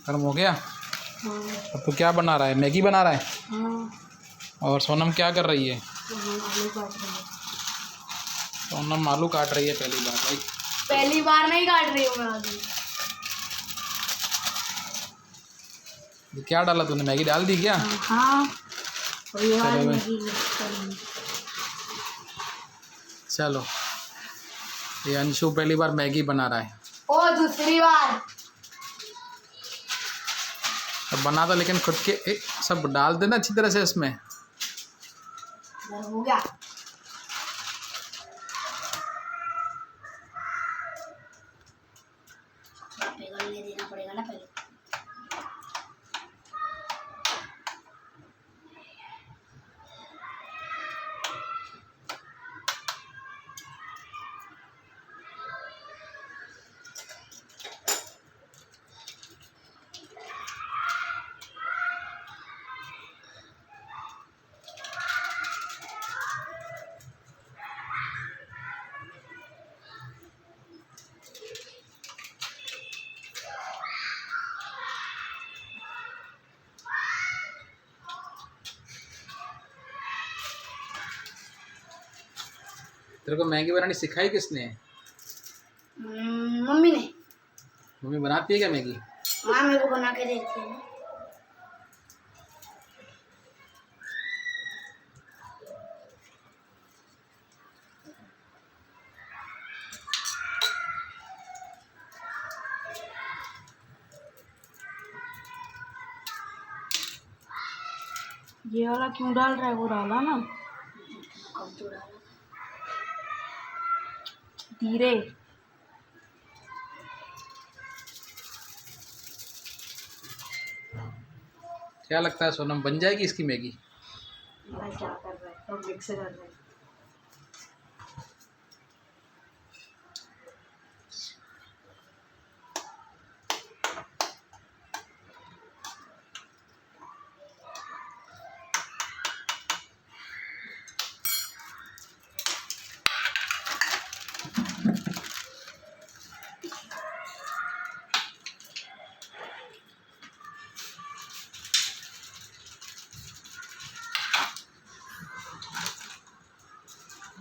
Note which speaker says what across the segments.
Speaker 1: गर्म हो गया।
Speaker 2: हाँ।
Speaker 1: अब तो क्या बना रहा है? मैगी बना रहा है।
Speaker 2: हाँ।
Speaker 1: और सोनम क्या कर रही है?
Speaker 2: आलू काट रही है।
Speaker 1: सोनम आलू काट रही है पहली बार भाई।
Speaker 2: पहली बार नहीं काट रही हूँ मैं आलू।
Speaker 1: ये क्या डाला तूने? मैगी डाल दी क्या?
Speaker 2: हाँ। ये वाली
Speaker 1: चलो भाई।
Speaker 2: मैगी करेंगे।
Speaker 1: चलो, ये अंशु पहली बार मैगी बना रहा है।
Speaker 2: ओ दूसरी बार।
Speaker 1: अब बना तो लेकिन खुद के सब डाल देना अच्छी तरह से इसमें।
Speaker 2: हो गया। पिघलने देना पड़ेगा ना पहले।
Speaker 1: तेरे को मैगी बनानी सिखाई किसने?
Speaker 2: मम्मी ने।
Speaker 1: मम्मी बनाती है क्या मैगी?
Speaker 2: हाँ मेरे को बना के देती है। ये वाला क्यों डाल रहा है? वो डाला ना। कब तो डाला? धीरे।
Speaker 1: क्या लगता है सोनम, बन जाएगी इसकी मैगी?
Speaker 2: क्या कर रहा है? सब मिक्स कर रहा है।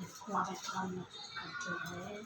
Speaker 2: इसको अब काम करते हैं।